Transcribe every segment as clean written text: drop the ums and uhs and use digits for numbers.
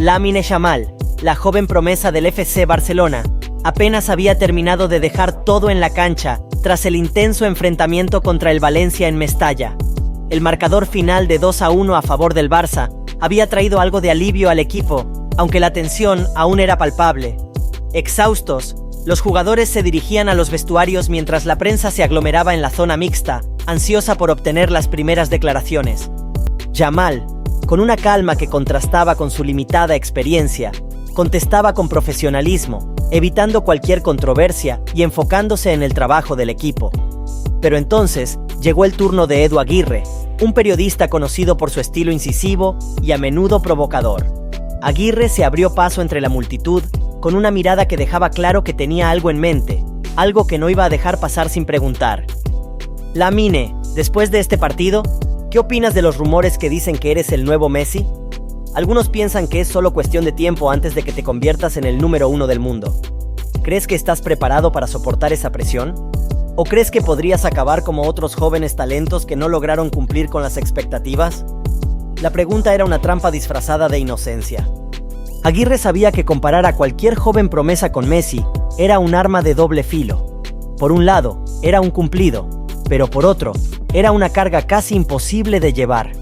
Lamine Yamal, la joven promesa del FC Barcelona, apenas había terminado de dejar todo en la cancha tras el intenso enfrentamiento contra el Valencia en Mestalla. El marcador final de 2-1 a favor del Barça había traído algo de alivio al equipo, aunque la tensión aún era palpable. Exhaustos, los jugadores se dirigían a los vestuarios mientras la prensa se aglomeraba en la zona mixta, ansiosa por obtener las primeras declaraciones. Yamal, con una calma que contrastaba con su limitada experiencia, contestaba con profesionalismo, evitando cualquier controversia y enfocándose en el trabajo del equipo. Pero entonces llegó el turno de Edu Aguirre, un periodista conocido por su estilo incisivo y a menudo provocador. Aguirre se abrió paso entre la multitud con una mirada que dejaba claro que tenía algo en mente, algo que no iba a dejar pasar sin preguntar. Lamine, después de este partido, ¿qué opinas de los rumores que dicen que eres el nuevo Messi? Algunos piensan que es solo cuestión de tiempo antes de que te conviertas en el número 1 del mundo. ¿Crees que estás preparado para soportar esa presión? ¿O crees que podrías acabar como otros jóvenes talentos que no lograron cumplir con las expectativas? La pregunta era una trampa disfrazada de inocencia. Aguirre sabía que comparar a cualquier joven promesa con Messi era un arma de doble filo. Por un lado, era un cumplido, pero por otro, era una carga casi imposible de llevar.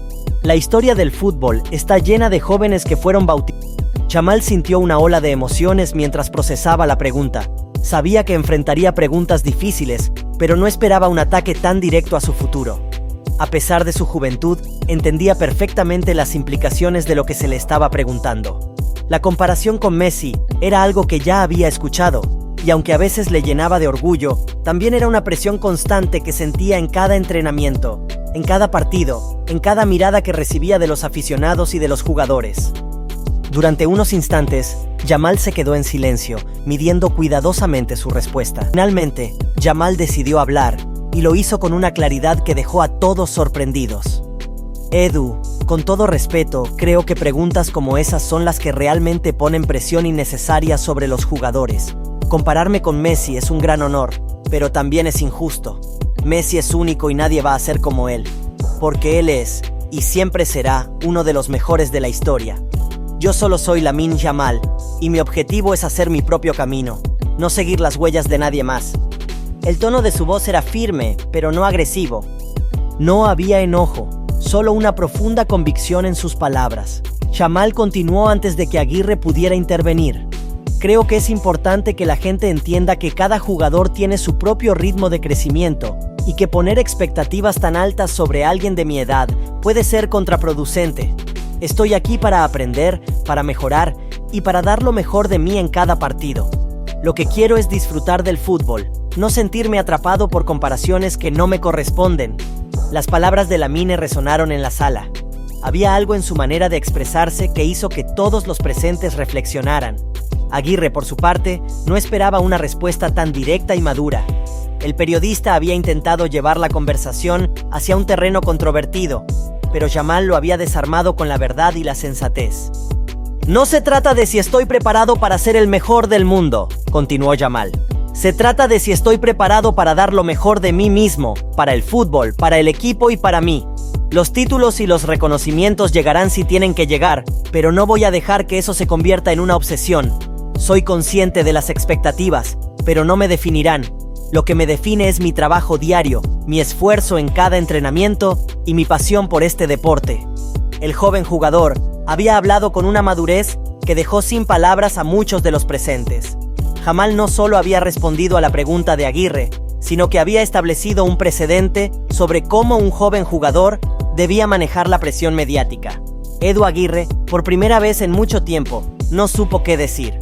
La historia del fútbol está llena de jóvenes que fueron bautizados. Yamal sintió una ola de emociones mientras procesaba la pregunta. Sabía que enfrentaría preguntas difíciles, pero no esperaba un ataque tan directo a su futuro. A pesar de su juventud, entendía perfectamente las implicaciones de lo que se le estaba preguntando. La comparación con Messi era algo que ya había escuchado, y aunque a veces le llenaba de orgullo, también era una presión constante que sentía en cada entrenamiento, en cada partido, en cada mirada que recibía de los aficionados y de los jugadores. Durante unos instantes, Yamal se quedó en silencio, midiendo cuidadosamente su respuesta. Finalmente, Yamal decidió hablar, y lo hizo con una claridad que dejó a todos sorprendidos. Edu, con todo respeto, creo que preguntas como esas son las que realmente ponen presión innecesaria sobre los jugadores. Compararme con Messi es un gran honor, pero también es injusto. Messi es único y nadie va a ser como él, porque él es, y siempre será, uno de los mejores de la historia. Yo solo soy Lamine Yamal, y mi objetivo es hacer mi propio camino, no seguir las huellas de nadie más. El tono de su voz era firme, pero no agresivo. No había enojo, solo una profunda convicción en sus palabras. Yamal continuó antes de que Aguirre pudiera intervenir. Creo que es importante que la gente entienda que cada jugador tiene su propio ritmo de crecimiento y que poner expectativas tan altas sobre alguien de mi edad puede ser contraproducente. Estoy aquí para aprender, para mejorar y para dar lo mejor de mí en cada partido. Lo que quiero es disfrutar del fútbol, no sentirme atrapado por comparaciones que no me corresponden. Las palabras de Lamine resonaron en la sala. Había algo en su manera de expresarse que hizo que todos los presentes reflexionaran. Aguirre, por su parte, no esperaba una respuesta tan directa y madura. El periodista había intentado llevar la conversación hacia un terreno controvertido, pero Yamal lo había desarmado con la verdad y la sensatez. No se trata de si estoy preparado para ser el mejor del mundo, continuó Yamal. Se trata de si estoy preparado para dar lo mejor de mí mismo, para el fútbol, para el equipo y para mí. Los títulos y los reconocimientos llegarán si tienen que llegar, pero no voy a dejar que eso se convierta en una obsesión. Soy consciente de las expectativas, pero no me definirán. Lo que me define es mi trabajo diario, mi esfuerzo en cada entrenamiento y mi pasión por este deporte. El joven jugador había hablado con una madurez que dejó sin palabras a muchos de los presentes. Yamal no solo había respondido a la pregunta de Aguirre, sino que había establecido un precedente sobre cómo un joven jugador debía manejar la presión mediática. Edu Aguirre, por primera vez en mucho tiempo, no supo qué decir.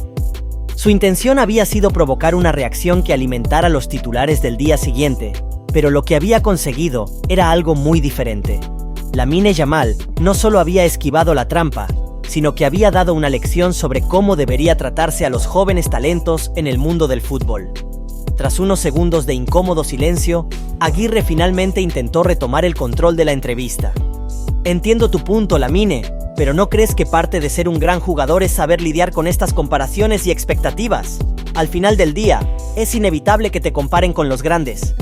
Su intención había sido provocar una reacción que alimentara los titulares del día siguiente, pero lo que había conseguido era algo muy diferente. Lamine Yamal no solo había esquivado la trampa, sino que había dado una lección sobre cómo debería tratarse a los jóvenes talentos en el mundo del fútbol. Tras unos segundos de incómodo silencio, Aguirre finalmente intentó retomar el control de la entrevista. Entiendo tu punto, Lamine, pero ¿no crees que parte de ser un gran jugador es saber lidiar con estas comparaciones y expectativas? Al final del día, es inevitable que te comparen con los grandes.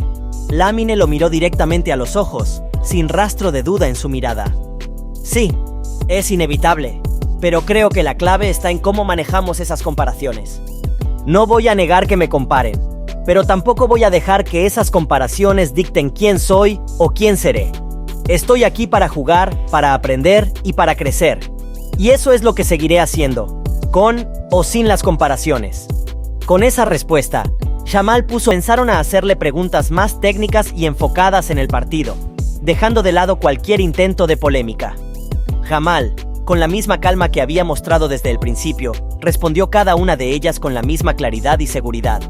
Lamine lo miró directamente a los ojos, sin rastro de duda en su mirada. Sí, es inevitable, Pero creo que la clave está en cómo manejamos esas comparaciones. No voy a negar que me comparen, pero tampoco voy a dejar que esas comparaciones dicten quién soy o quién seré. Estoy aquí para jugar, para aprender y para crecer. Y eso es lo que seguiré haciendo, con o sin las comparaciones. Con esa respuesta, Jamal comenzaron a hacerle preguntas más técnicas y enfocadas en el partido, dejando de lado cualquier intento de polémica. Jamal, con la misma calma que había mostrado desde el principio, respondió cada una de ellas con la misma claridad y seguridad.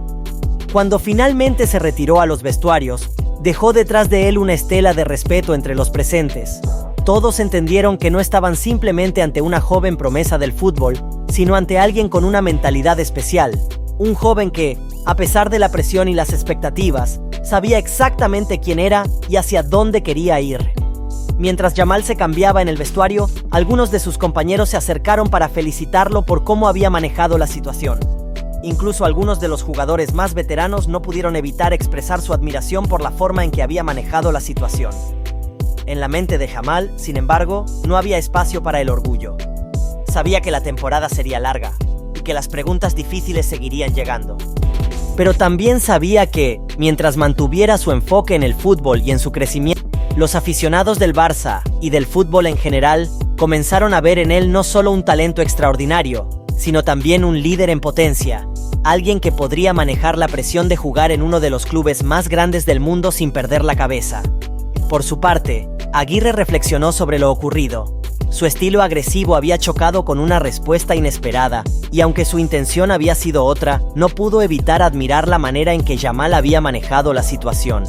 Cuando finalmente se retiró a los vestuarios, dejó detrás de él una estela de respeto entre los presentes. Todos entendieron que no estaban simplemente ante una joven promesa del fútbol, sino ante alguien con una mentalidad especial, un joven que, a pesar de la presión y las expectativas, sabía exactamente quién era y hacia dónde quería ir. Mientras Jamal se cambiaba en el vestuario, algunos de sus compañeros se acercaron para felicitarlo por cómo había manejado la situación. Incluso algunos de los jugadores más veteranos no pudieron evitar expresar su admiración por la forma en que había manejado la situación. En la mente de Jamal, sin embargo, no había espacio para el orgullo. Sabía que la temporada sería larga y que las preguntas difíciles seguirían llegando. Pero también sabía que, mientras mantuviera su enfoque en el fútbol y en su crecimiento, los aficionados del Barça y del fútbol en general comenzaron a ver en él no solo un talento extraordinario, sino también un líder en potencia, alguien que podría manejar la presión de jugar en uno de los clubes más grandes del mundo sin perder la cabeza. Por su parte, Aguirre reflexionó sobre lo ocurrido. Su estilo agresivo había chocado con una respuesta inesperada, y aunque su intención había sido otra, no pudo evitar admirar la manera en que Jamal había manejado la situación.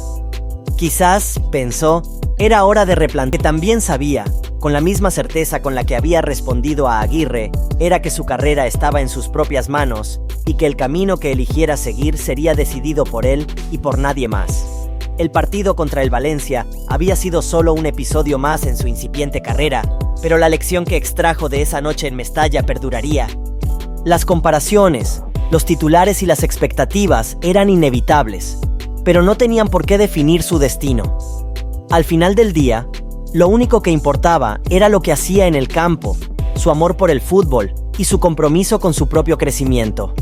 Quizás, pensó, era hora de replantear. También sabía, con la misma certeza con la que había respondido a Aguirre, era que su carrera estaba en sus propias manos, y que el camino que eligiera seguir sería decidido por él y por nadie más. El partido contra el Valencia había sido solo un episodio más en su incipiente carrera, pero la lección que extrajo de esa noche en Mestalla perduraría. Las comparaciones, los titulares y las expectativas eran inevitables, pero no tenían por qué definir su destino. Al final del día, lo único que importaba era lo que hacía en el campo, su amor por el fútbol y su compromiso con su propio crecimiento.